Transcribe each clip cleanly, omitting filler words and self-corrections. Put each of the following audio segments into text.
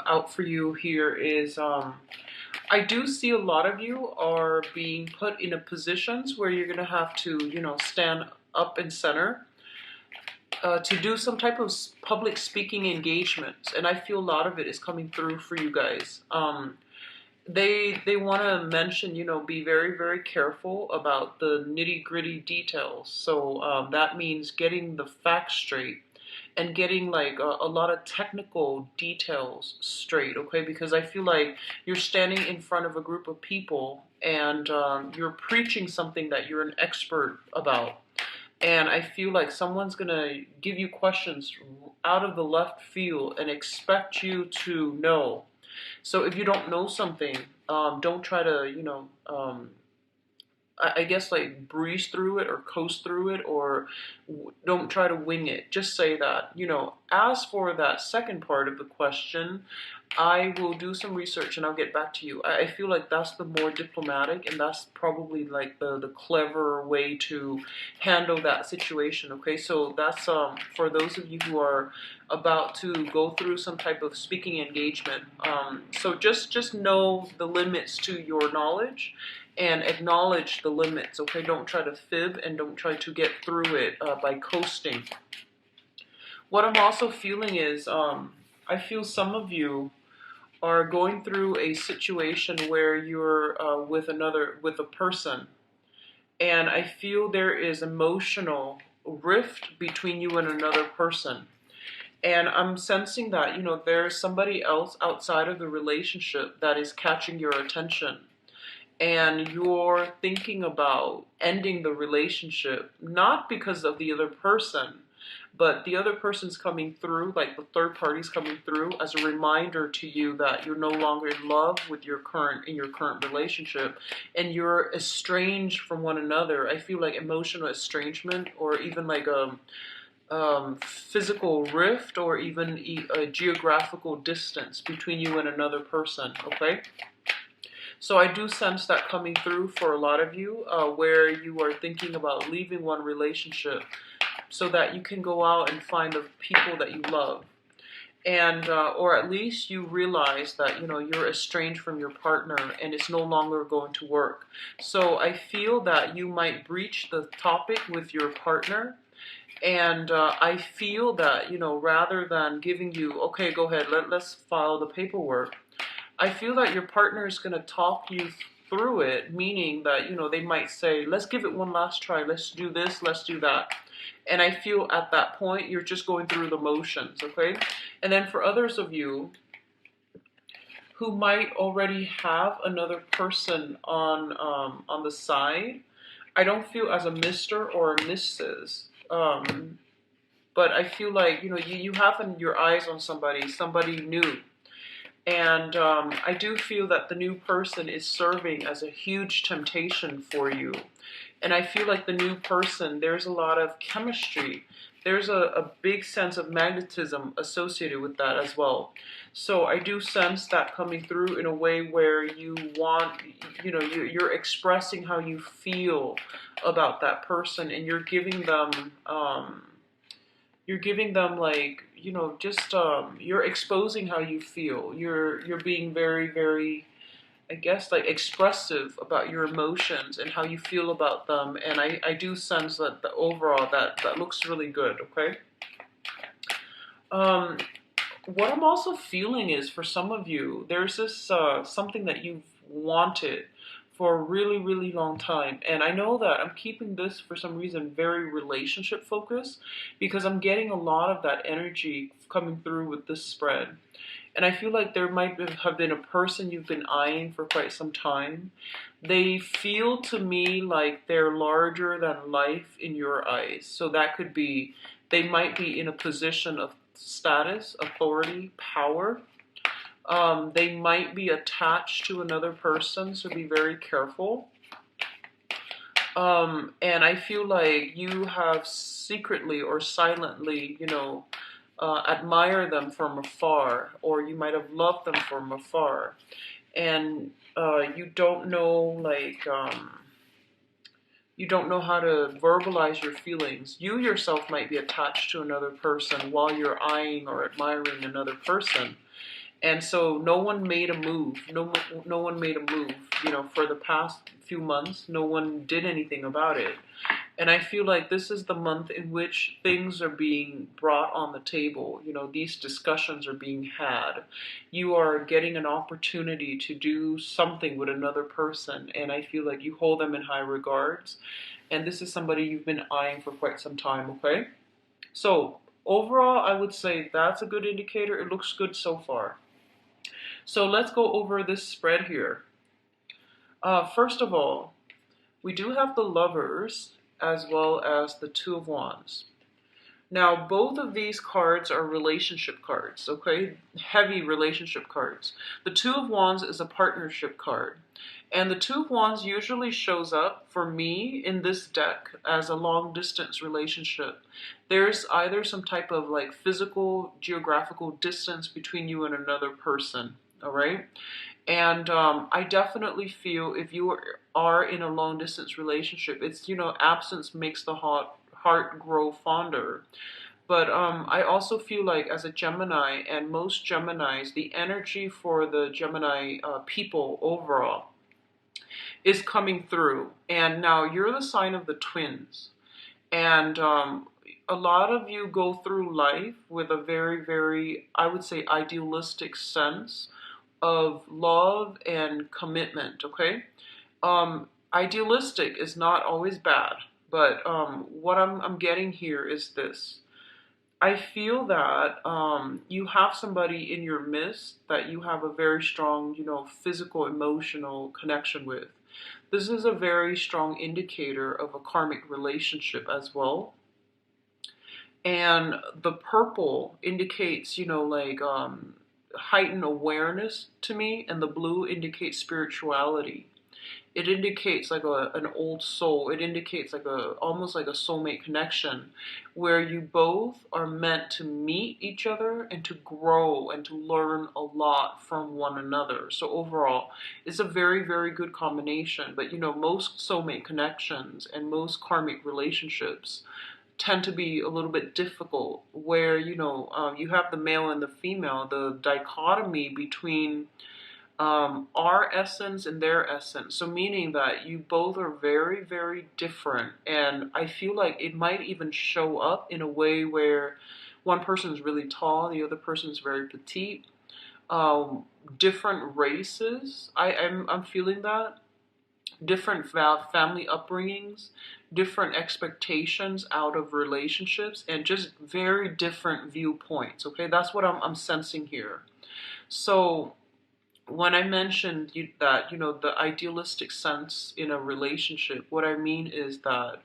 Out for you here is I do see a lot of you are being put in a positions where you're gonna have to, stand up and center to do some type of public speaking engagements, and I feel a lot of it is coming through for you guys. They want to mention, be very, very careful about the nitty gritty details. So that means getting the facts straight and getting like a lot of technical details straight, okay? Because I feel like you're standing in front of a group of people and you're preaching something that you're an expert about. And I feel like someone's gonna give you questions out of the left field and expect you to know. So if you don't know something, don't try to, I guess like breeze through it or coast through it, or don't try to wing it. Just say that, as for that second part of the question, I will do some research and I'll get back to you. I feel like that's the more diplomatic and that's probably like the clever way to handle that situation. Okay, so that's for those of you who are about to go through some type of speaking engagement. So just know the limits to your knowledge and acknowledge the limits, okay? Don't try to fib and don't try to get through it by coasting. What I'm also feeling is I feel some of you are going through a situation where you're with a person, and I feel there is emotional rift between you and another person. And I'm sensing that, there's somebody else outside of the relationship that is catching your attention. And you're thinking about ending the relationship, not because of the other person, but the other person's coming through, like the third party's coming through as a reminder to you that you're no longer in love with your current relationship, and you're estranged from one another. I feel like emotional estrangement, or even like a physical rift, or even a geographical distance between you and another person, okay? So I do sense that coming through for a lot of you, where you are thinking about leaving one relationship so that you can go out and find the people that you love. And, or at least you realize that, you're estranged from your partner and it's no longer going to work. So I feel that you might breach the topic with your partner. And I feel that, rather than giving you, okay, go ahead, let's file the paperwork, I feel that your partner is going to talk you through it, meaning that, they might say, let's give it one last try, let's do this, let's do that. And I feel at that point, you're just going through the motions, okay? And then for others of you who might already have another person on the side, I don't feel as a Mr. or a Mrs., but I feel like, you have your eyes on somebody new. And I do feel that the new person is serving as a huge temptation for you. And I feel like the new person, there's a lot of chemistry. There's a big sense of magnetism associated with that as well. So I do sense that coming through in a way where you want, you're expressing how you feel about that person, and you're giving them like, just you're exposing how you feel. You're being very, very, I guess, like expressive about your emotions and how you feel about them. And I do sense that the overall that looks really good, okay? What I'm also feeling is, for some of you, there's this something that you've wanted for a really, really long time. And I know that I'm keeping this, for some reason, very relationship focused, because I'm getting a lot of that energy coming through with this spread. And I feel like there might have been a person you've been eyeing for quite some time. They feel to me like they're larger than life in your eyes. So that could be, they might be in a position of status, authority, power. They might be attached to another person, so be very careful. And I feel like you have secretly or silently, admire them from afar, or you might have loved them from afar. And you don't know, you don't know how to verbalize your feelings. You yourself might be attached to another person while you're eyeing or admiring another person. And so no one made a move. No one made a move. For the past few months, no one did anything about it. And I feel like this is the month in which things are being brought on the table. These discussions are being had. You are getting an opportunity to do something with another person, and I feel like you hold them in high regards. And this is somebody you've been eyeing for quite some time, okay? So, overall, I would say that's a good indicator. It looks good so far. So, let's go over this spread here. First of all, we do have the Lovers as well as the Two of Wands. Now, both of these cards are relationship cards, okay? Heavy relationship cards. The Two of Wands is a partnership card. And the Two of Wands usually shows up for me in this deck as a long distance relationship. There's either some type of like physical, geographical distance between you and another person, all right? And I definitely feel if you are in a long distance relationship, it's, absence makes the heart grow fonder. But I also feel like as a Gemini, and most Geminis, the energy for the Gemini people overall is coming through. And now you're the sign of the twins. And a lot of you go through life with a very, very, I would say, idealistic sense of love and commitment, okay? Idealistic is not always bad, but what I'm getting here is this. I feel that you have somebody in your midst that you have a very strong, physical, emotional connection with. This is a very strong indicator of a karmic relationship as well. And the purple indicates, like heightened awareness to me, and the blue indicates spirituality. It indicates like an old soul. It indicates like almost like a soulmate connection where you both are meant to meet each other and to grow and to learn a lot from one another. So overall, it's a very, very good combination. But most soulmate connections and most karmic relationships tend to be a little bit difficult where, you have the male and the female, the dichotomy between our essence and their essence. So meaning that you both are very, very different. And I feel like it might even show up in a way where one person is really tall, the other person is very petite. Different races, I'm feeling that. Different family upbringings, different expectations out of relationships, and just very different viewpoints. Okay, that's what I'm sensing here. So when I mentioned that, the idealistic sense in a relationship, what I mean is that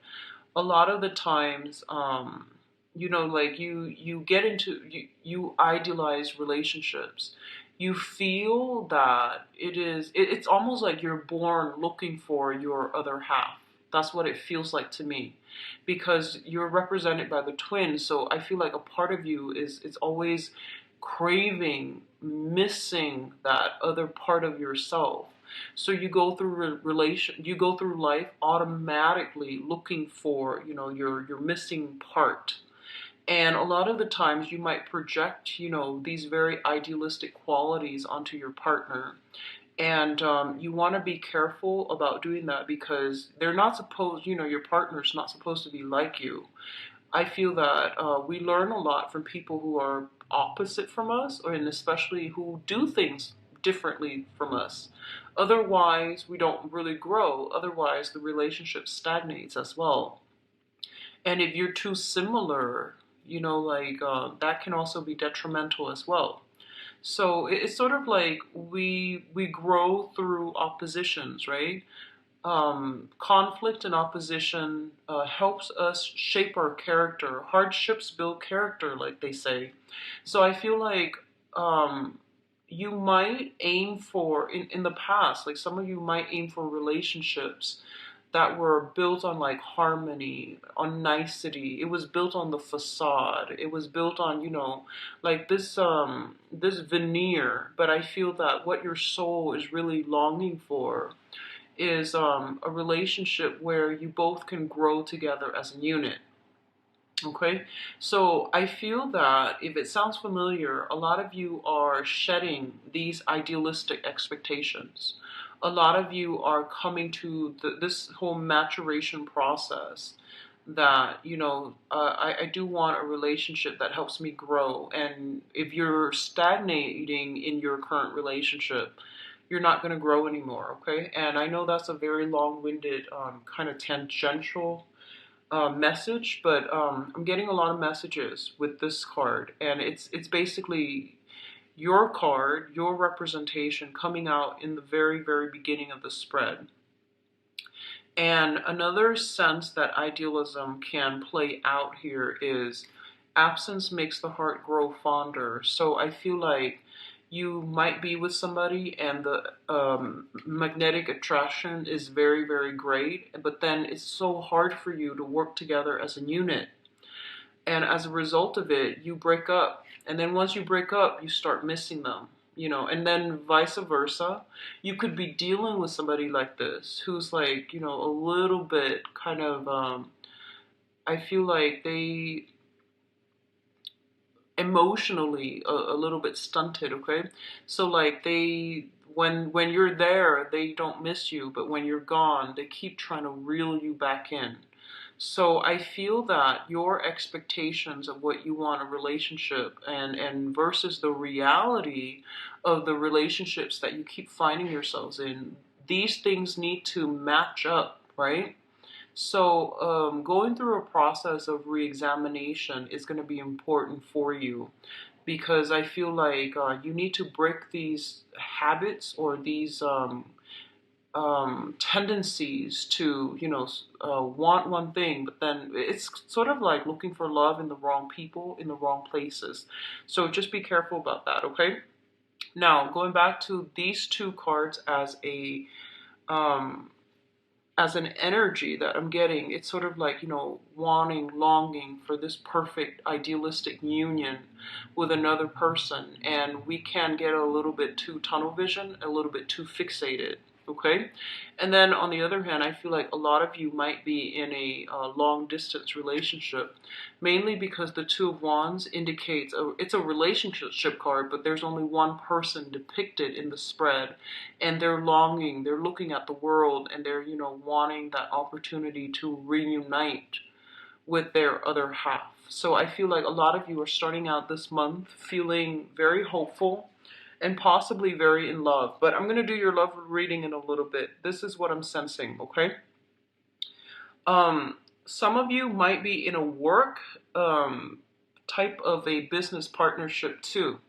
a lot of the times, like you get into, you idealize relationships. You feel that it's almost like you're born looking for your other half. That's what it feels like to me, because you're represented by the twins. So I feel like a part of you is always craving, missing that other part of yourself. So you go through you go through life automatically looking for, your missing part. And a lot of the times you might project, these very idealistic qualities onto your partner. And you want to be careful about doing that because they're not supposed, your partner's not supposed to be like you. I feel that we learn a lot from people who are opposite from us, and especially who do things differently from us. Otherwise, we don't really grow. Otherwise, the relationship stagnates as well. And if you're too similar, that can also be detrimental as well. So it's sort of like we grow through oppositions, right? Conflict and opposition helps us shape our character. Hardships build character, like they say. So I feel like you might aim for, in the past, like some of you might aim for relationships that were built on like harmony, on nicety. It was built on the facade. It was built on, like this veneer. But I feel that what your soul is really longing for is a relationship where you both can grow together as a unit. Okay, so I feel that if it sounds familiar, a lot of you are shedding these idealistic expectations. A lot of you are coming to this whole maturation process that, I do want a relationship that helps me grow. And if you're stagnating in your current relationship, you're not going to grow anymore, okay? And I know that's a very long-winded, kind of tangential message, but I'm getting a lot of messages with this card, and it's basically your card, your representation coming out in the very, very beginning of the spread. And another sense that idealism can play out here is absence makes the heart grow fonder. So I feel like you might be with somebody and the magnetic attraction is very, very great, but then it's so hard for you to work together as a unit. And as a result of it, you break up. And then once you break up, you start missing them, and then vice versa. You could be dealing with somebody like this who's like, a little bit kind of, I feel like they emotionally a little bit stunted, okay? So like when you're there, they don't miss you, but when you're gone, they keep trying to reel you back in. So I feel that your expectations of what you want a relationship and versus the reality of the relationships that you keep finding yourselves in, these things need to match up, right? So going through a process of reexamination is going to be important for you because I feel like you need to break these habits or these tendencies to, want one thing, but then it's sort of like looking for love in the wrong people, in the wrong places. So just be careful about that, okay? Now, going back to these two cards um, as an energy that I'm getting, it's sort of like, wanting, longing for this perfect, idealistic union with another person. And we can get a little bit too tunnel vision, a little bit too fixated. Okay? And then on the other hand, I feel like a lot of you might be in a long distance relationship, mainly because the Two of Wands indicates it's a relationship card, but there's only one person depicted in the spread, and they're longing, they're looking at the world, and they're, wanting that opportunity to reunite with their other half. So I feel like a lot of you are starting out this month feeling very hopeful and possibly very in love. But I'm going to do your love reading in a little bit. This is what I'm sensing, okay? Some of you might be in a work type of a business partnership too.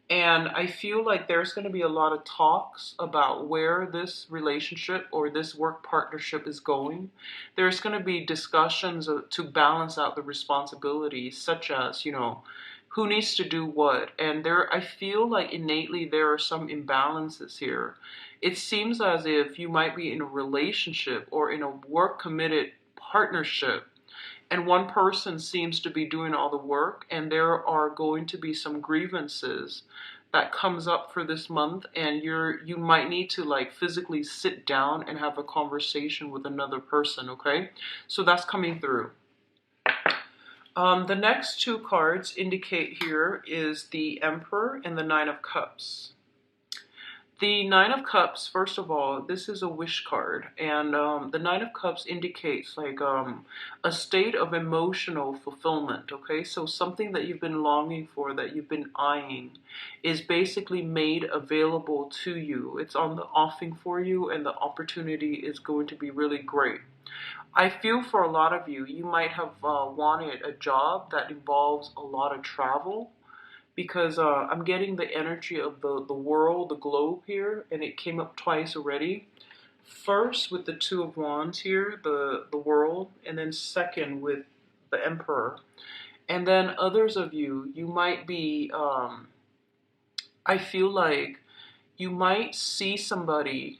And I feel like there's going to be a lot of talks about where this relationship or this work partnership is going. There's going to be discussions to balance out the responsibilities, such as, who needs to do what. And I feel like innately there are some imbalances here. It seems as if you might be in a relationship or in a work committed partnership, and one person seems to be doing all the work, and there are going to be some grievances that comes up for this month, and you might need to like physically sit down and have a conversation with another person, okay? So that's coming through. The next two cards indicate here is the Emperor and the Nine of Cups. The Nine of Cups, first of all, this is a wish card, and the Nine of Cups indicates like a state of emotional fulfillment, okay? So something that you've been longing for, that you've been eyeing, is basically made available to you. It's on the offing for you, and the opportunity is going to be really great. I feel for a lot of you, you might have wanted a job that involves a lot of travel, because I'm getting the energy of the world, the globe here, and it came up twice already. First with the Two of Wands here, the world, and then second with the Emperor. And then others of you, you might be, I feel like you might see somebody,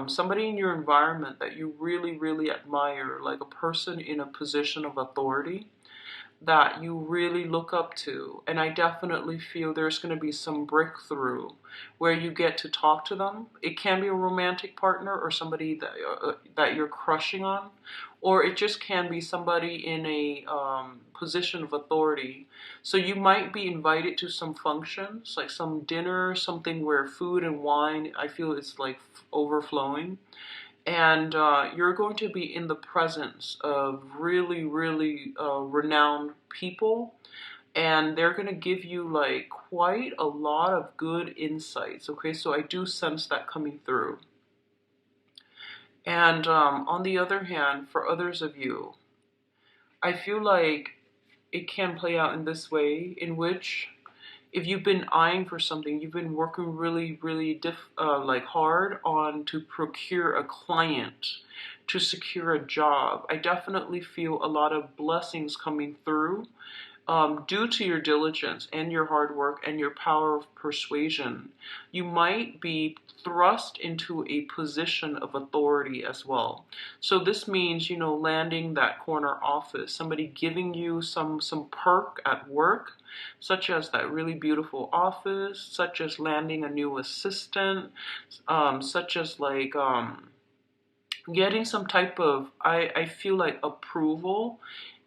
somebody in your environment that you really, really admire, like a person in a position of authority. that you really look up to. And I definitely feel there's going to be some breakthrough where you get to talk to them. It can be a romantic partner or somebody that you're crushing on, or it just can be somebody in a position of authority. So you might be invited to some functions, like some dinner, something where food and wine, I feel it's like overflowing. And you're going to be in the presence of really, really renowned people, and they're going to give you like quite a lot of good insights. Okay, so I do sense that coming through. And on the other hand, for others of you, I feel like it can play out in this way, in which if you've been eyeing for something, you've been working really, really like hard on to procure a client, to secure a job. I definitely feel a lot of blessings coming through due to your diligence and your hard work and your power of persuasion. You might be thrust into a position of authority as well. So this means, you know, landing that corner office, somebody giving you some perk at work, such as that really beautiful office, such as landing a new assistant, such as like getting some type of, I feel like, approval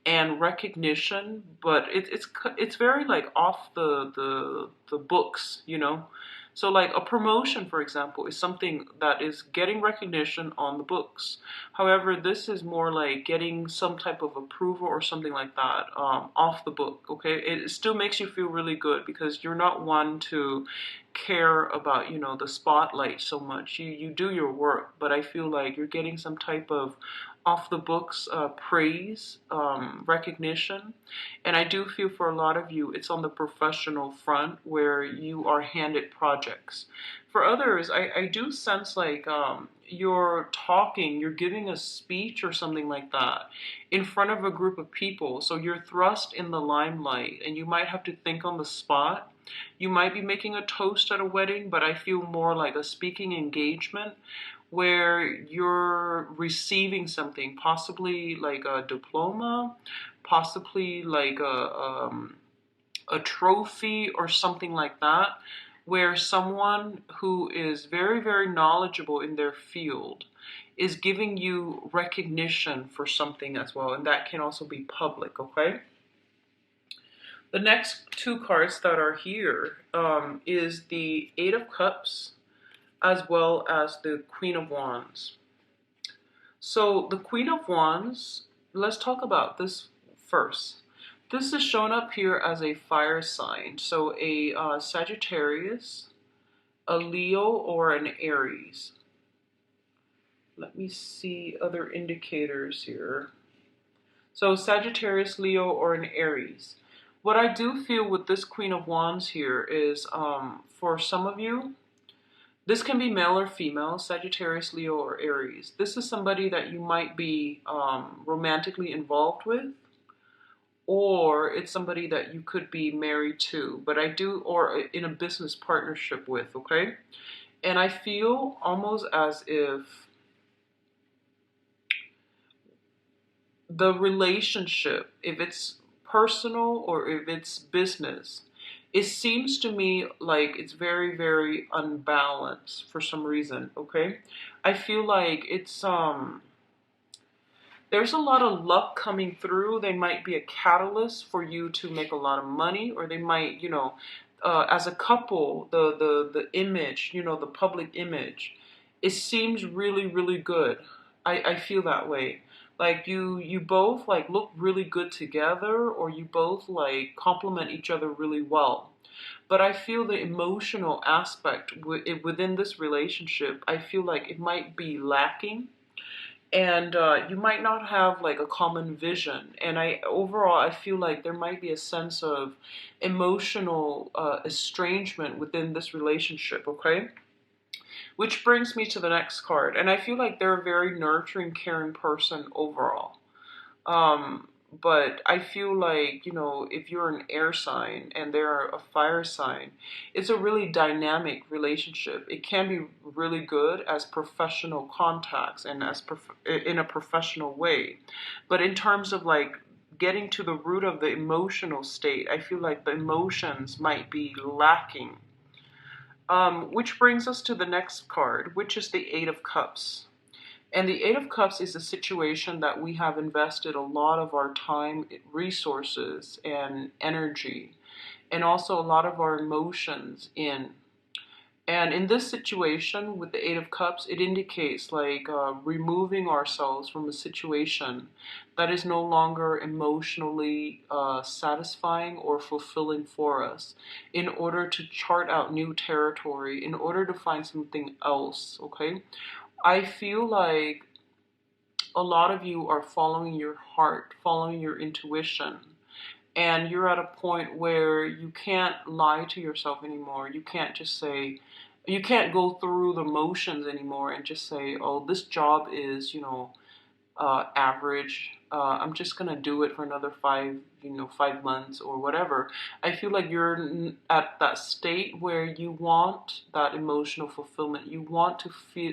and recognition, but it's very like off the books, you know. So like a promotion, for example, is something that is getting recognition on the books. However, this is more like getting some type of approval or something like that off the book. Okay, it still makes you feel really good because you're not one to care about, you know, the spotlight so much. You do your work, but I feel like you're getting some type of off the books praise, recognition. And I do feel for a lot of you, it's on the professional front where you are handed projects. For others, I do sense like you're talking, you're giving a speech or something like that in front of a group of people. So you're thrust in the limelight and you might have to think on the spot. You might be making a toast at a wedding, but I feel more like a speaking engagement where you're receiving something, possibly like a diploma, possibly like a trophy or something like that, where someone who is very, very knowledgeable in their field is giving you recognition for something as well, and that can also be public, okay? The next two cards that are here is the Eight of Cups as well as the Queen of Wands. So the Queen of Wands, let's talk about this first. This is shown up here as a fire sign. So a Sagittarius, a Leo, or an Aries. Let me see other indicators here. So Sagittarius, Leo, or an Aries. What I do feel with this Queen of Wands here is for some of you, this can be male or female, Sagittarius, Leo, or Aries. This is somebody that you might be romantically involved with, or it's somebody that you could be married to, or in a business partnership with, okay? And I feel almost as if the relationship, if it's personal or if it's business, it seems to me like it's very, very unbalanced for some reason, okay? I feel like it's there's a lot of luck coming through. They might be a catalyst for you to make a lot of money, or they might, you know, as a couple, the image, you know, the public image, it seems really, really good. I feel that way. Like you both like look really good together, or you both like complement each other really well. But I feel the emotional aspect within this relationship, I feel like it might be lacking, and you might not have like a common vision. And I feel like there might be a sense of emotional estrangement within this relationship. Okay. Which brings me to the next card. And I feel like they're a very nurturing, caring person overall. Um, but I feel like, you know, if you're an air sign and they're a fire sign, it's a really dynamic relationship. It can be really good as professional contacts and in a professional way. But in terms of like getting to the root of the emotional state. I feel like the emotions might be lacking. Which brings us to the next card, which is the Eight of Cups. And the Eight of Cups is a situation that we have invested a lot of our time, resources, and energy, and also a lot of our emotions in. And in this situation with the Eight of Cups, it indicates like removing ourselves from a situation that is no longer emotionally satisfying or fulfilling for us in order to chart out new territory, in order to find something else, okay? I feel like a lot of you are following your heart, following your intuition, and you're at a point where you can't lie to yourself anymore. You can't just say, you can't go through the motions anymore and just say, oh, this job is, average. I'm just gonna do it for another 5 months or whatever. I feel like you're at that state where you want that emotional fulfillment. You want to feel,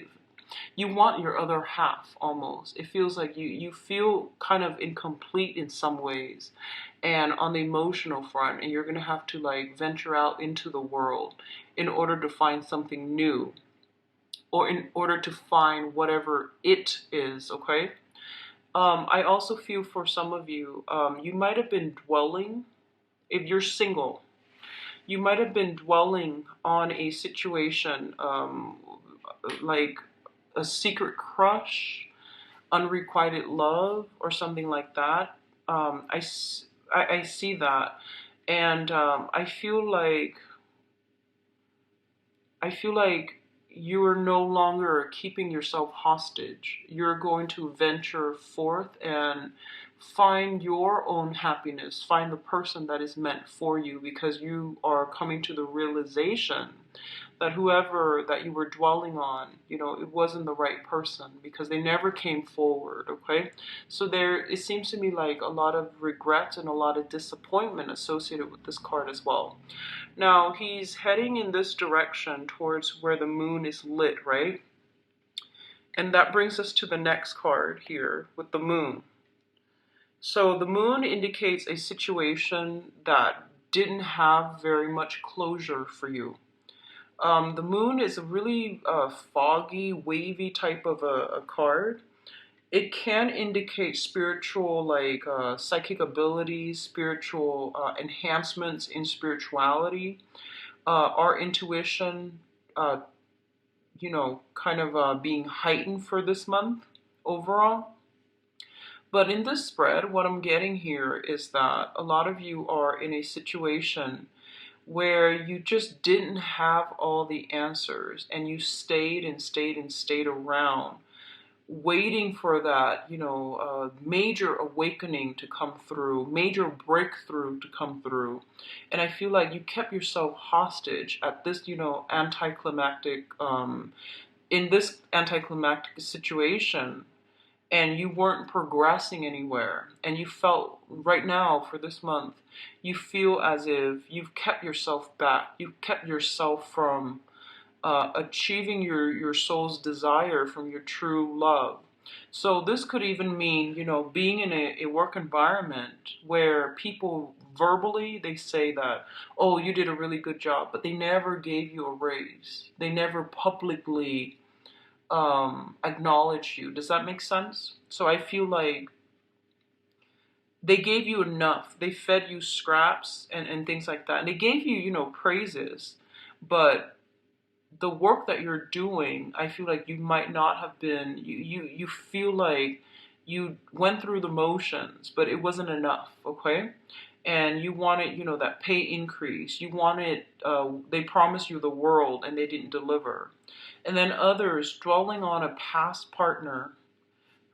you want your other half almost. It feels like you feel kind of incomplete in some ways and on the emotional front, and you're going to have to like venture out into the world in order to find something new or in order to find whatever it is, okay? I also feel for some of you, you might have been dwelling, if you're single, you might have been dwelling on a situation like a secret crush, unrequited love, or something like that. I see that, and I feel like you are no longer keeping yourself hostage. You're going to venture forth and find your own happiness, find the person that is meant for you, because you are coming to the realization that whoever that you were dwelling on, it wasn't the right person because they never came forward, okay? So it seems to me like a lot of regret and a lot of disappointment associated with this card as well. Now, he's heading in this direction towards where the moon is lit, right? And that brings us to the next card here with the moon. So the moon indicates a situation that didn't have very much closure for you. The moon is a really foggy, wavy type of a card. It can indicate spiritual, like psychic abilities, spiritual enhancements in spirituality, our intuition, kind of being heightened for this month overall. But in this spread, what I'm getting here is that a lot of you are in a situation where you just didn't have all the answers and you stayed and stayed and stayed around waiting for that, major awakening to come through, major breakthrough to come through. And I feel like you kept yourself hostage at this, anticlimactic, in this anticlimactic situation, and you weren't progressing anywhere. And you felt right now for this month, you feel as if you've kept yourself back. You've kept yourself from achieving your soul's desire from your true love. So this could even mean, being in a work environment where people verbally, they say that, oh, you did a really good job, but they never gave you a raise. They never publicly acknowledge you. Does that make sense? So I feel like they gave you enough. They fed you scraps and things like that. And they gave you, praises. But the work that you're doing, I feel like you might not have been, you feel like you went through the motions, but it wasn't enough, okay? And you wanted, that pay increase. You wanted, they promised you the world and they didn't deliver. And then others dwelling on a past partner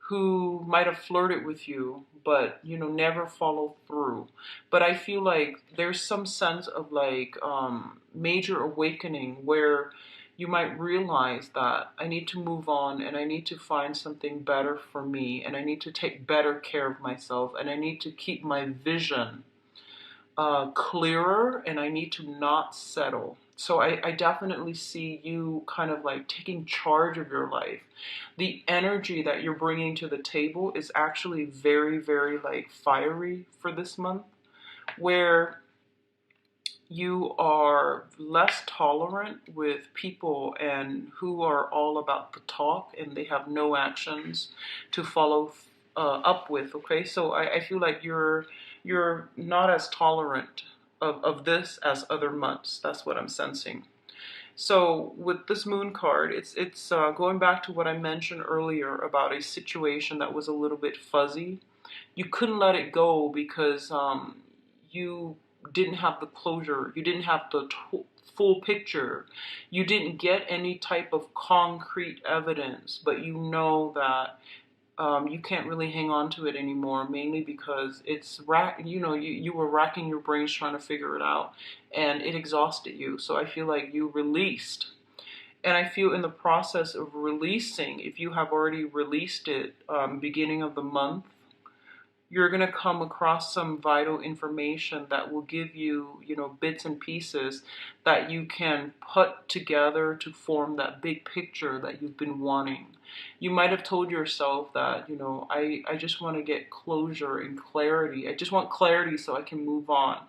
who might have flirted with you, but, never followed through. But I feel like there's some sense of like major awakening where you might realize that I need to move on and I need to find something better for me and I need to take better care of myself and I need to keep my vision clearer and I need to not settle. So I definitely see you kind of like taking charge of your life. The energy that you're bringing to the table is actually very, very like fiery for this month, where you are less tolerant with people and who are all about the talk and they have no actions to follow up with. Okay, so I feel like you're not as tolerant of this as other months. That's what I'm sensing. So with this moon card, it's going back to what I mentioned earlier about a situation that was a little bit fuzzy. You couldn't let it go because you didn't have the closure. You didn't have the full picture. You didn't get any type of concrete evidence, but you know that you can't really hang on to it anymore, mainly because you were racking your brains trying to figure it out, and it exhausted you. So I feel like you released. And I feel in the process of releasing, if you have already released it beginning of the month, you're going to come across some vital information that will give you, bits and pieces that you can put together to form that big picture that you've been wanting. You might have told yourself that, I just want to get closure and clarity. I just want clarity so I can move on.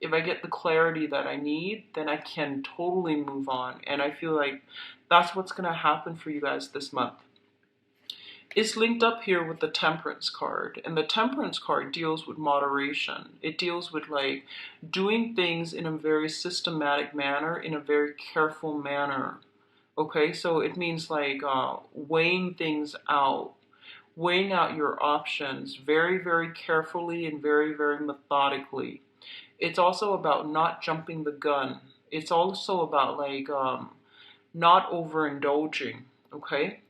If I get the clarity that I need, then I can totally move on. And I feel like that's what's going to happen for you guys this month. It's linked up here with the Temperance card, and the Temperance card deals with moderation. It deals with like doing things in a very systematic manner, in a very careful manner. Okay, so it means like weighing things out, weighing out your options very, very carefully and very, very methodically. It's also about not jumping the gun. It's also about like not overindulging. Okay,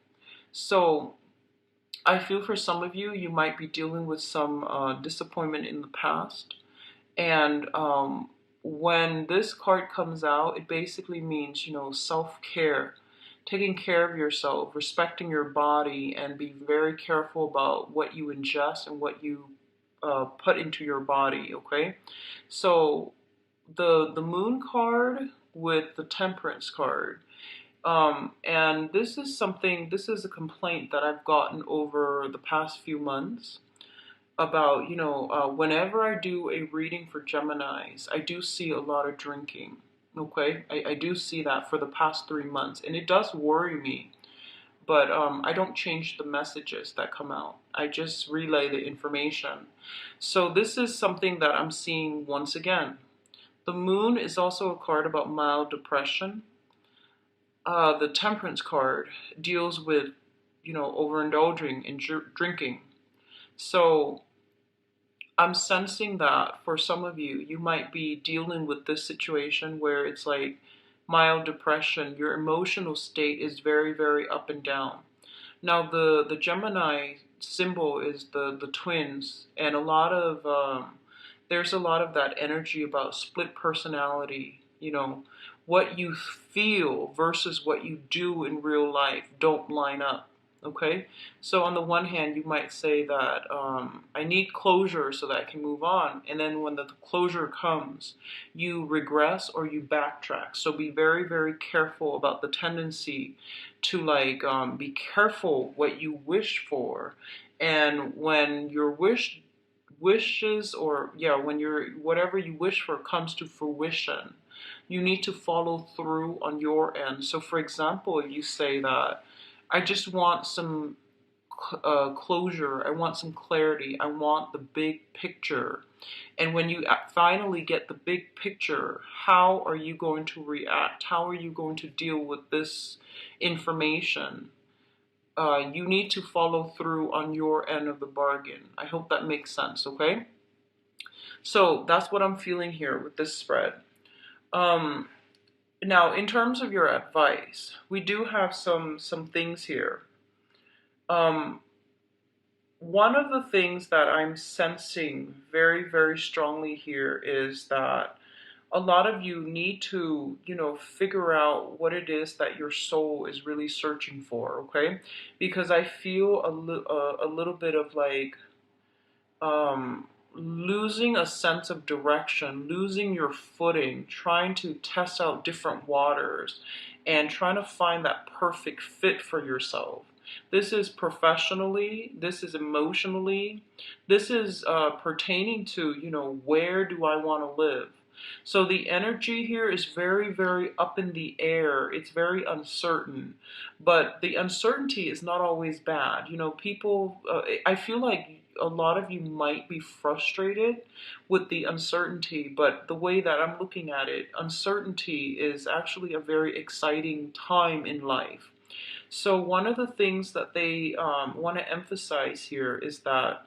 so I feel for some of you, you might be dealing with some disappointment in the past. And when this card comes out, it basically means, self-care, taking care of yourself, respecting your body, and be very careful about what you ingest and what you put into your body, okay? So the Moon card with the Temperance card, and this is a complaint that I've gotten over the past few months about, whenever I do a reading for Geminis, I do see a lot of drinking. Okay, I do see that for the past 3 months, and it does worry me. But I don't change the messages that come out. I just relay the information. So this is something that I'm seeing once again. The Moon is also a card about mild depression. The Temperance card deals with, overindulging in drinking. So I'm sensing that for some of you, you might be dealing with this situation where it's like mild depression. Your emotional state is very, very up and down. Now, the Gemini symbol is the twins, and there's a lot of that energy about split personality. What you feel versus what you do in real life don't line up. Okay, so on the one hand, you might say that I need closure so that I can move on, and then when the closure comes, you regress or you backtrack. So be very, very careful about the tendency to like be careful what you wish for, and when your wishes or yeah, when your whatever you wish for comes to fruition, you need to follow through on your end. So, for example, you say that I just want some closure. I want some clarity. I want the big picture. And when you finally get the big picture, how are you going to react? How are you going to deal with this information? You need to follow through on your end of the bargain. I hope that makes sense, okay? So that's what I'm feeling here with this spread. Now, in terms of your advice, we do have some things here. One of the things that I'm sensing very, very strongly here is that a lot of you need to, figure out what it is that your soul is really searching for, okay? Because I feel a little bit of like, losing a sense of direction, losing your footing, trying to test out different waters, and trying to find that perfect fit for yourself. This is professionally, this is emotionally, this is pertaining to, where do I want to live? So the energy here is very, very up in the air. It's very uncertain, but the uncertainty is not always bad. People, I feel like a lot of you might be frustrated with the uncertainty, but the way that I'm looking at it, uncertainty is actually a very exciting time in life. So one of the things that they want to emphasize here is that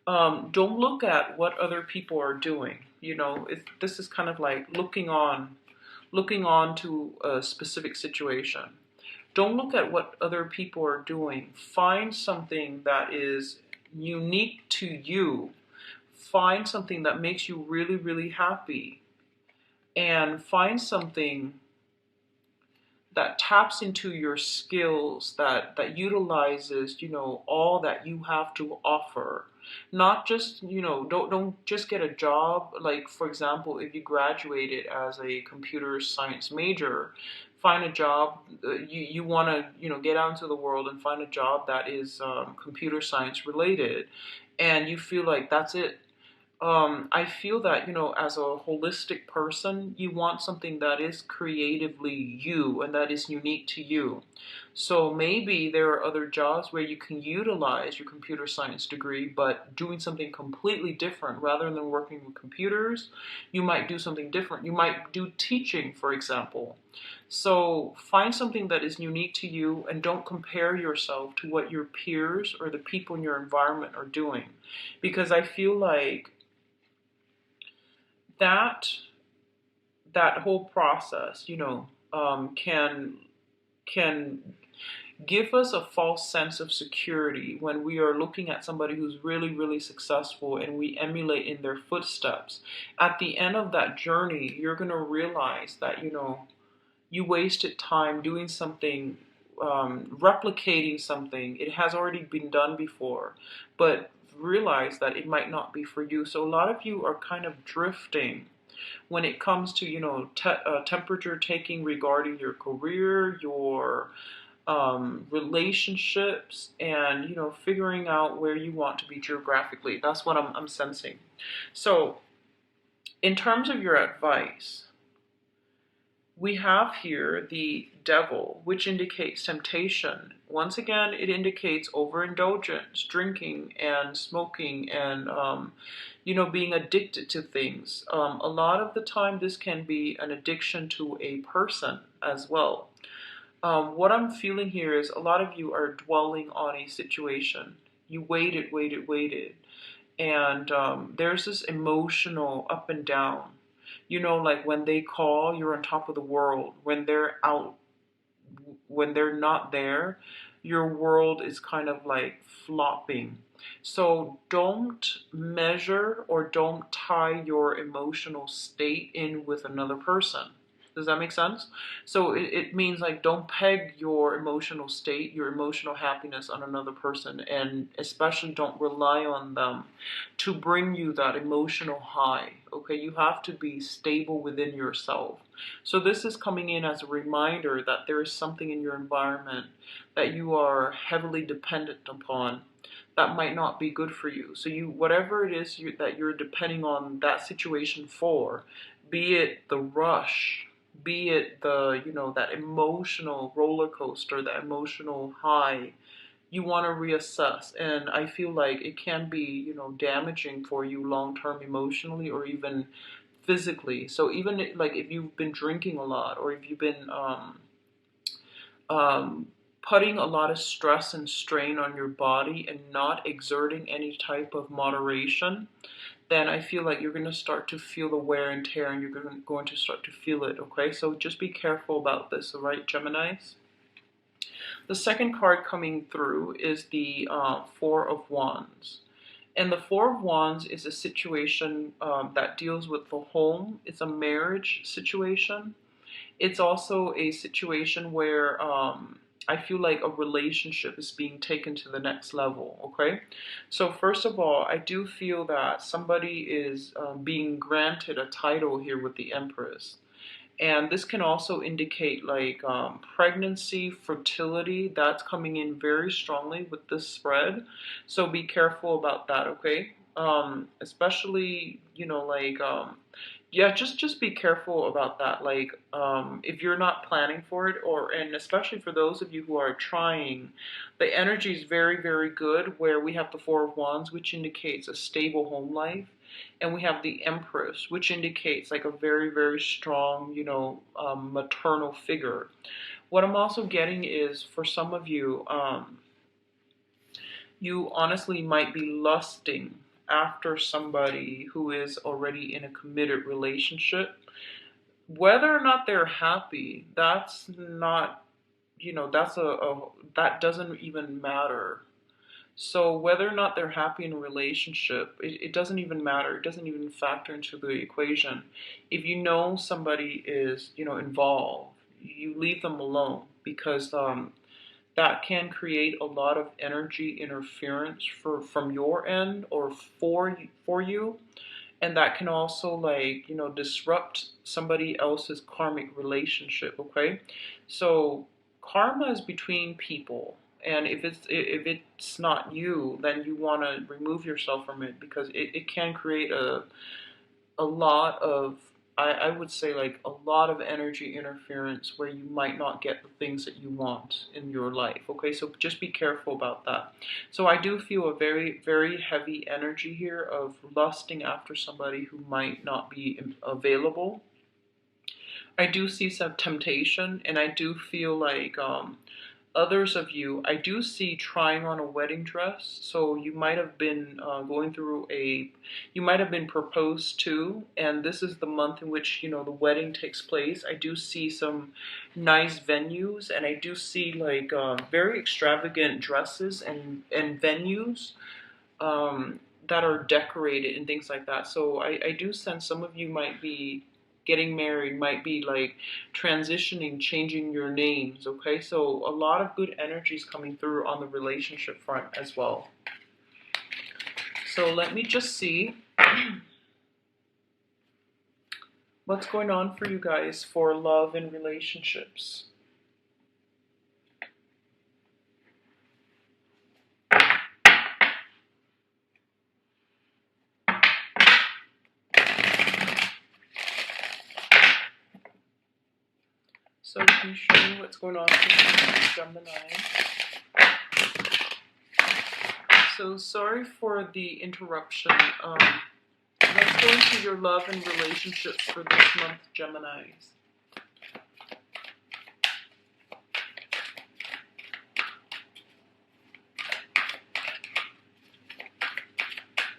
don't look at what other people are doing. This is kind of like looking on to a specific situation. Don't look at what other people are doing. Find something that is unique to you. Find something that makes you really, really happy. And find something that taps into your skills, that utilizes, all that you have to offer. Not just, don't just get a job. Like, for example, if you graduated as a computer science major, find a job. You want to, get out into the world and find a job that is computer science related, and you feel like that's it. I feel that, as a holistic person, you want something that is creatively you and that is unique to you. So maybe there are other jobs where you can utilize your computer science degree, but doing something completely different. Rather than working with computers, you might do something different. You might do teaching, for example. So find something that is unique to you and don't compare yourself to what your peers or the people in your environment are doing. Because I feel like that whole process, can give us a false sense of security when we are looking at somebody who's really, really successful and we emulate in their footsteps. At the end of that journey, you're going to realize that, you wasted time doing something, replicating something. It has already been done before, but realize that it might not be for you. So a lot of you are kind of drifting when it comes to, temperature taking regarding your career, your relationships, and, figuring out where you want to be geographically. That's what I'm sensing. So in terms of your advice, we have here the devil, which indicates temptation. Once again, it indicates overindulgence, drinking and smoking, and being addicted to things. A lot of the time, this can be an addiction to a person as well. What I'm feeling here is a lot of you are dwelling on a situation. You waited, and there's this emotional up and down. Like when they call, you're on top of the world. When they're out, when they're not there, your world is kind of like flopping. So don't measure or don't tie your emotional state in with another person. Does that make sense? So it means like don't peg your emotional state, your emotional happiness on another person, and especially don't rely on them to bring you that emotional high. Okay, you have to be stable within yourself. So this is coming in as a reminder that there is something in your environment that you are heavily dependent upon that might not be good for you. So whatever it is that you're depending on that situation for, be it the rush, be it that emotional roller coaster, that emotional high, you want to reassess. And I feel like it can be, damaging for you long term emotionally or even physically. So even like if you've been drinking a lot, or if you've been putting a lot of stress and strain on your body and not exerting any type of moderation, then I feel like you're going to start to feel the wear and tear, and you're going to start to feel it, okay? So just be careful about this, all right, Geminis? The second card coming through is the Four of Wands. And the Four of Wands is a situation that deals with the home. It's a marriage situation. It's also a situation where I feel like a relationship is being taken to the next level, okay? So first of all, I do feel that somebody is being granted a title here with the Empress. And this can also indicate like pregnancy, fertility, that's coming in very strongly with this spread. So be careful about that, okay? Especially, yeah, just be careful about that. Like, if you're not planning for it, and especially for those of you who are trying, the energy is very, very good. Where we have the Four of Wands, which indicates a stable home life, and we have the Empress, which indicates like a very, very strong, maternal figure. What I'm also getting is for some of you, you honestly might be lusting after somebody who is already in a committed relationship. Whether or not they're happy, that's not, that doesn't even matter. So whether or not they're happy in a relationship, it doesn't even matter. It doesn't even factor into the equation. If you know somebody is, involved, you leave them alone because that can create a lot of energy interference from your end or for you, and that can also like disrupt somebody else's karmic relationship. Okay, so karma is between people, and if it's not you, then you want to remove yourself from it because it can create a lot of, I would say like a lot of energy interference where you might not get the things that you want in your life. Okay, so just be careful about that. So I do feel a very, very heavy energy here of lusting after somebody who might not be available. I do see some temptation, and I do feel like others of you, I do see trying on a wedding dress. So you might have been you might have been proposed to, and this is the month in which, the wedding takes place. I do see some nice venues, and I do see like very extravagant dresses and venues that are decorated and things like that. So I do sense some of you might be getting married, might be like transitioning, changing your names, okay? So a lot of good energies coming through on the relationship front as well. So let me just see what's going on for you guys for love and relationships. So can you show me what's going on for Gemini? So sorry for the interruption. Let's go into your love and relationships for this month, Geminis.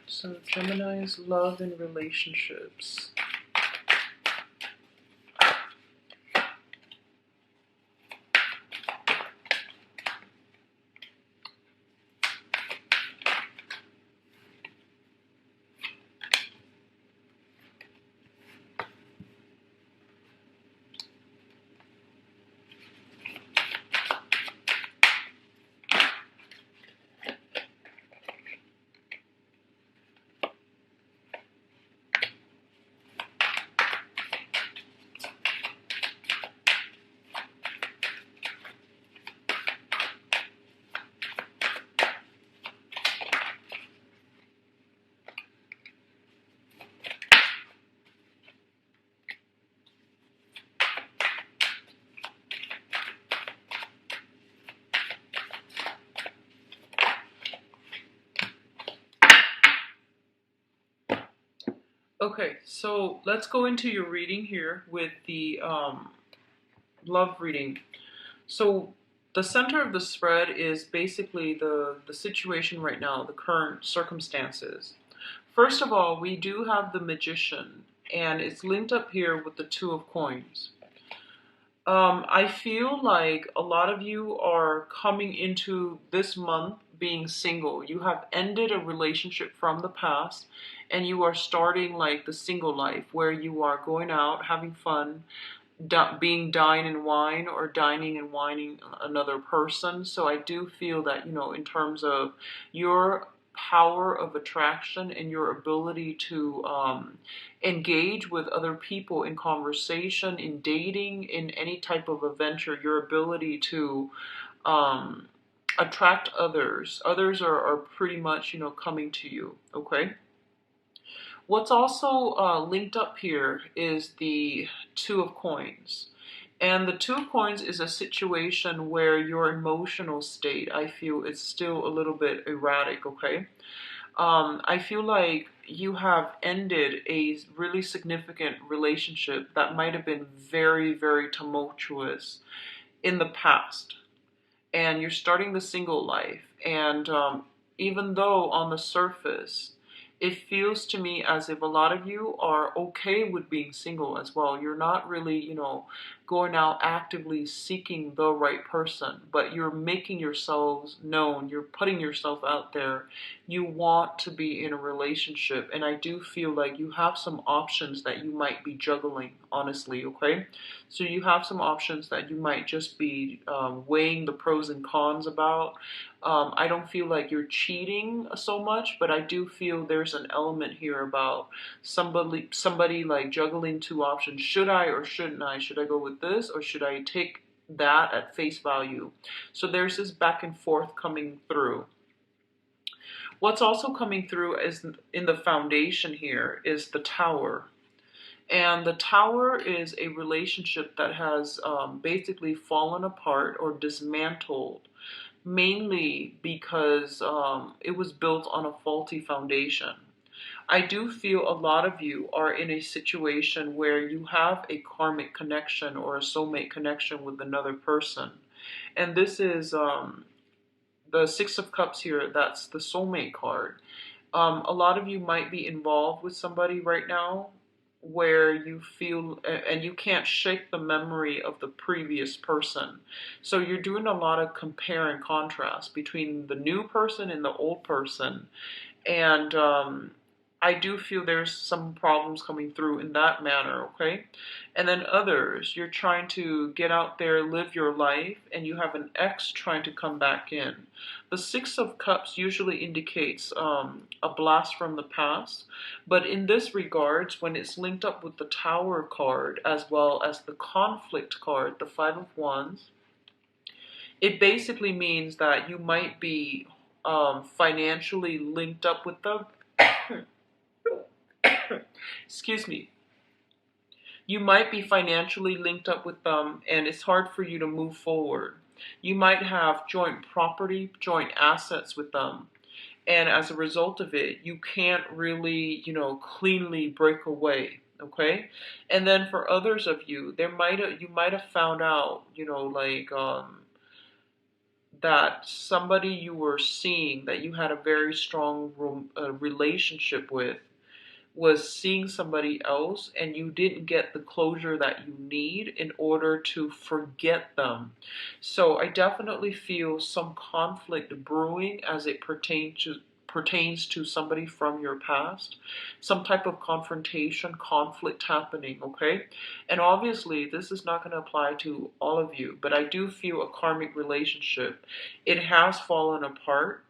So Gemini's love and relationships. Okay, so let's go into your reading here with the love reading. So the center of the spread is basically the situation right now, the current circumstances. First of all, we do have the Magician, and it's linked up here with the Two of Coins. I feel like a lot of you are coming into this month being single. You have ended a relationship from the past, and you are starting like the single life where you are going out, having fun, being dine and wine or dining and wining another person. So I do feel that, in terms of your power of attraction and your ability to engage with other people in conversation, in dating, in any type of adventure, your ability to um, attract others. Others are pretty much, coming to you, okay? What's also linked up here is the Two of Coins. And the Two of Coins is a situation where your emotional state, I feel, is still a little bit erratic, okay? I feel like you have ended a really significant relationship that might have been very, very tumultuous in the past. And you're starting the single life. And even though on the surface, it feels to me as if a lot of you are okay with being single as well. You're not really, going out actively seeking the right person, but you're making yourselves known. You're putting yourself out there. You want to be in a relationship. And I do feel like you have some options that you might be juggling, honestly, okay? So you have some options that you might just be weighing the pros and cons about. I don't feel like you're cheating so much, but I do feel there's an element here about somebody like juggling two options. Should I or shouldn't I? Should I go with this or should I take that at face value? So there's this back and forth coming through. What's also coming through is in the foundation here is the Tower. And the Tower is a relationship that has basically fallen apart or dismantled, mainly because it was built on a faulty foundation. I do feel a lot of you are in a situation where you have a karmic connection or a soulmate connection with another person. And this is the Six of Cups here, that's the soulmate card. A lot of you might be involved with somebody right now where you feel and you can't shake the memory of the previous person. So you're doing a lot of compare and contrast between the new person and the old person. And I do feel there's some problems coming through in that manner, okay? And then others, you're trying to get out there, live your life, and you have an ex trying to come back in. The Six of Cups usually indicates a blast from the past, but in this regards, when it's linked up with the Tower card as well as the Conflict card, the Five of Wands, it basically means that you might be financially linked up with them. Excuse me. You might be financially linked up with them and it's hard for you to move forward. You might have joint property, joint assets with them. And as a result of it, you can't really, cleanly break away. Okay. And then for others of you, you might have found out, that somebody you were seeing that you had a very strong relationship with was seeing somebody else and you didn't get the closure that you need in order to forget them. So I definitely feel some conflict brewing as it pertains to somebody from your past, some type of confrontation, conflict happening, okay? And obviously this is not going to apply to all of you, but I do feel a karmic relationship. It has fallen apart,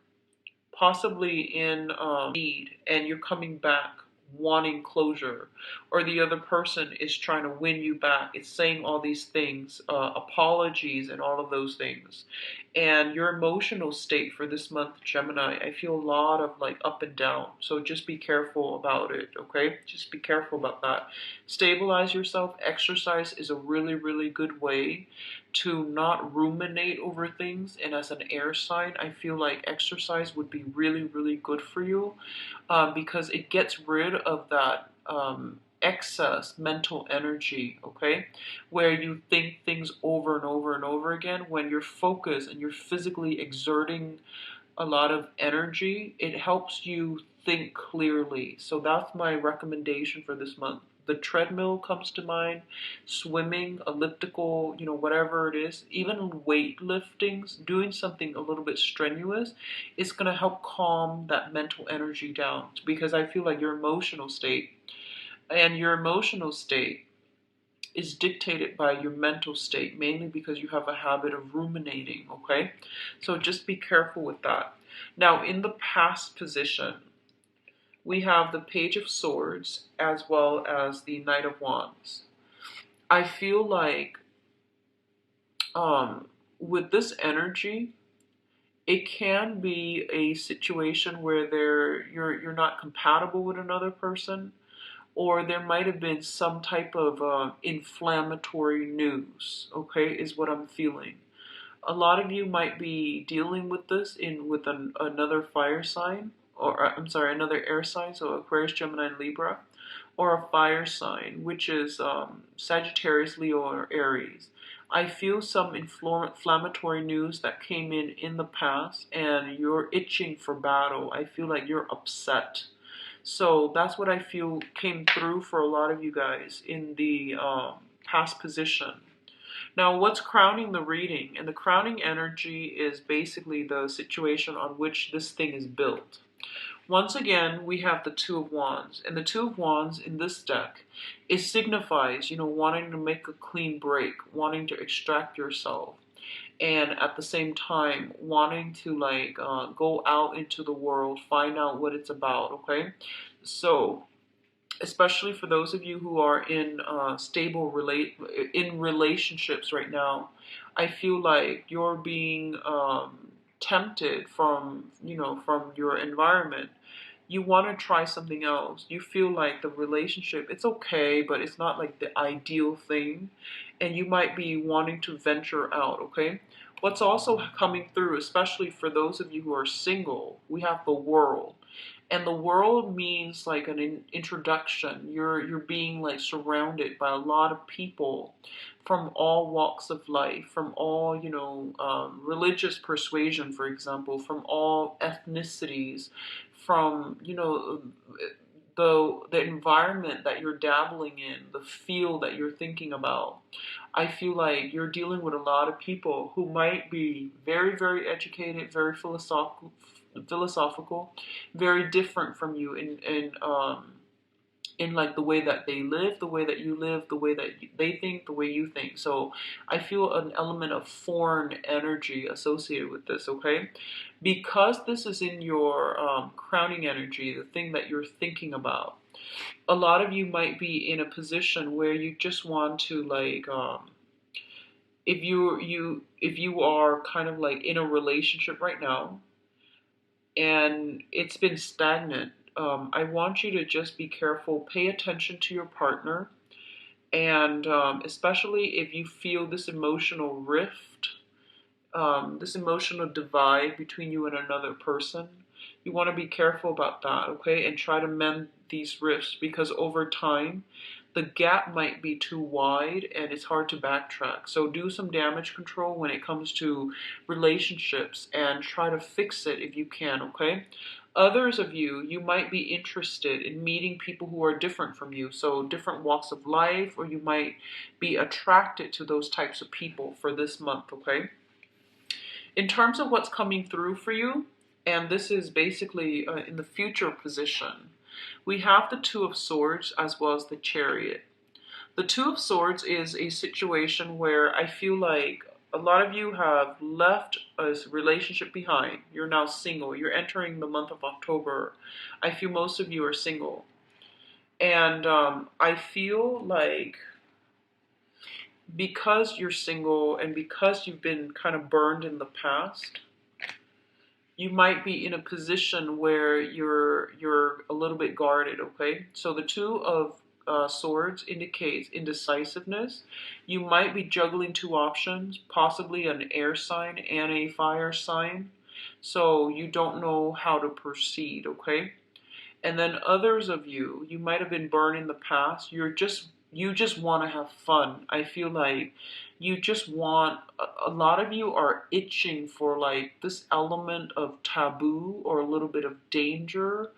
possibly in need, and you're coming back wanting closure, or the other person is trying to win you back. It's saying all these things, apologies and all of those things. And your emotional state for this month, Gemini, I feel a lot of like up and down. So just be careful about it, okay? Just be careful about that. Stabilize yourself. Exercise is a really, really good way to not ruminate over things. And as an air sign, I feel like exercise would be really, really good for you because it gets rid of that excess mental energy, okay? Where you think things over and over and over again. When you're focused and you're physically exerting a lot of energy, it helps you think clearly. So that's my recommendation for this month. The treadmill comes to mind, swimming, elliptical, whatever it is, even weightlifting, doing something a little bit strenuous, it's going to help calm that mental energy down because I feel like your emotional state is dictated by your mental state, mainly because you have a habit of ruminating, okay? So just be careful with that. Now, in the past position, we have the Page of Swords as well as the Knight of Wands. I feel like with this energy, it can be a situation where you're not compatible with another person, or there might have been some type of inflammatory news, okay, is what I'm feeling. A lot of you might be dealing with this with another fire sign, or I'm sorry, another air sign, so Aquarius, Gemini, and Libra, or a fire sign, which is Sagittarius, Leo, or Aries. I feel some inflammatory news that came in the past, and you're itching for battle. I feel like you're upset. So that's what I feel came through for a lot of you guys in the past position. Now, what's crowning the reading? And the crowning energy is basically the situation on which this thing is built. Once again, we have the Two of Wands. And the Two of Wands in this deck, it signifies, wanting to make a clean break, wanting to extract yourself. And at the same time, wanting to go out into the world, find out what it's about, okay? So, especially for those of you who are in in relationships right now, I feel like you're being tempted from your environment. You want to try something else. You feel like the relationship, it's okay, but it's not like the ideal thing, and you might be wanting to venture out, okay? What's also coming through, especially for those of you who are single, we have the World. And the world means like an introduction. You're being like surrounded by a lot of people from all walks of life, from all religious persuasion, for example, from all ethnicities, from the environment that you're dabbling in, the field that you're thinking about. I feel like you're dealing with a lot of people who might be very, very educated, very philosophical, very different from you in like the way that they live, the way that you live, the way that they think, the way you think. So I feel an element of foreign energy associated with this, okay? Because this is in your crowning energy, the thing that you're thinking about, a lot of you might be in a position where you just want to if you are kind of like in a relationship right now and it's been stagnant, I want you to just be careful, pay attention to your partner, and especially if you feel this emotional rift, this emotional divide between you and another person, you want to be careful about that, okay? And try to mend these rifts, because over time, the gap might be too wide and it's hard to backtrack. So do some damage control when it comes to relationships and try to fix it if you can, okay? Others of you, you might be interested in meeting people who are different from you, so different walks of life, or you might be attracted to those types of people for this month, okay? In terms of what's coming through for you, and this is basically in the future position, we have the Two of Swords as well as the Chariot. The Two of Swords is a situation where I feel like a lot of you have left a relationship behind. You're now single. You're entering the month of October. I feel most of you are single. And I feel like because you're single and because you've been kind of burned in the past, you might be in a position where you're a little bit guarded, okay? So the Two of Swords indicates indecisiveness. You might be juggling two options, possibly an air sign and a fire sign. So you don't know how to proceed, okay? And then others of you, you might have been burned in the past. You just want to have fun. I feel like you just want, a lot of you are itching for like this element of taboo or a little bit of danger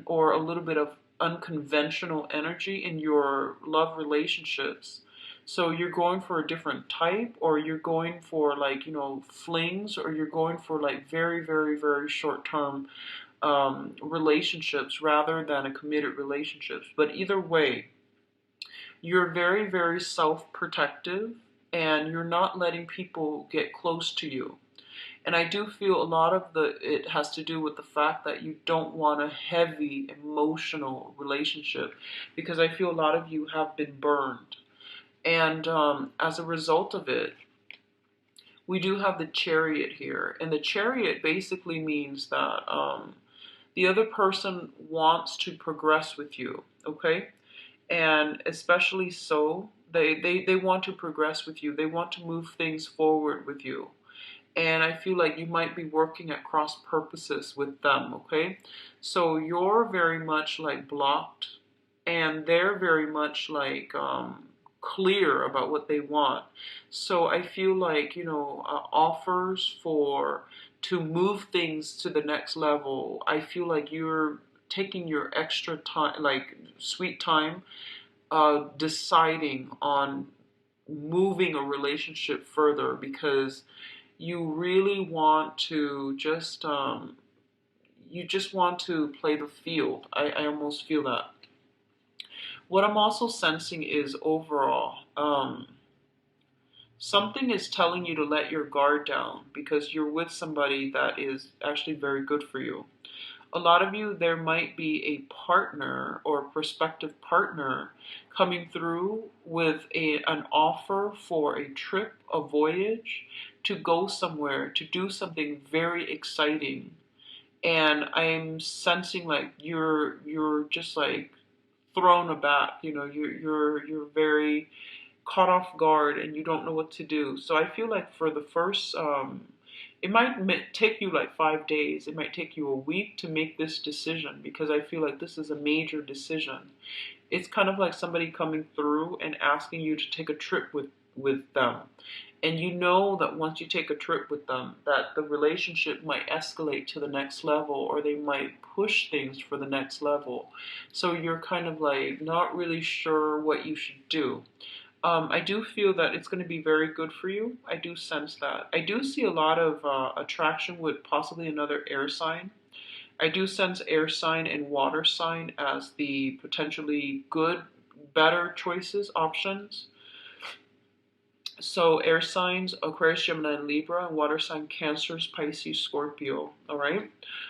or a little bit of unconventional energy in your love relationships. So you're going for a different type, or you're going for like, flings, or you're going for like very, very, very short term relationships rather than a committed relationships. But either way, You're very, very self-protective, and you're not letting people get close to you. And I do feel a lot of it has to do with the fact that you don't want a heavy emotional relationship, because I feel a lot of you have been burned. And as a result of it, we do have the Chariot here. And the Chariot basically means that the other person wants to progress with you, okay? And especially so, they want to progress with you. They want to move things forward with you. And I feel like you might be working at cross purposes with them, okay? So you're very much like blocked, and they're very much like clear about what they want. So I feel like, offers for to move things to the next level, I feel like you're taking your extra time, like sweet time, deciding on moving a relationship further, because you really want to you just want to play the field. I almost feel that. What I'm also sensing is overall, something is telling you to let your guard down because you're with somebody that is actually very good for you. A lot of you, there might be a partner or a prospective partner coming through with an offer for a trip, a voyage, to go somewhere, to do something very exciting. And I'm sensing like you're just like thrown aback. You're very caught off guard and you don't know what to do. So I feel like for the first, it might take you like 5 days. It might take you a week to make this decision, because I feel like this is a major decision. It's kind of like somebody coming through and asking you to take a trip with them. And you know that once you take a trip with them, that the relationship might escalate to the next level, or they might push things for the next level. So you're kind of like not really sure what you should do. I do feel that it's going to be very good for you. I do sense that. I do see a lot of attraction with possibly another air sign. I do sense air sign and water sign as the potentially good, better choices, options. So air signs, Aquarius, Gemini, and Libra, and water sign, Cancer, Pisces, Scorpio. All right.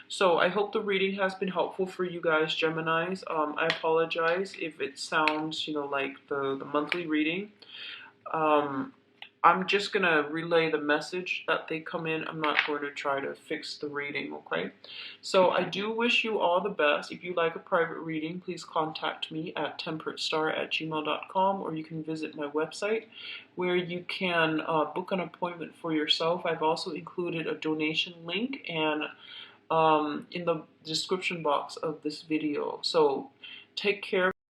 So I hope the reading has been helpful for you guys, Geminis. I apologize if it sounds, like the monthly reading. I'm just going to relay the message that they come in. I'm not going to try to fix the reading, okay? So I do wish you all the best. If you like a private reading, please contact me at temperatestar@gmail.com, or you can visit my website where you can book an appointment for yourself. I've also included a donation link and in the description box of this video. So take care.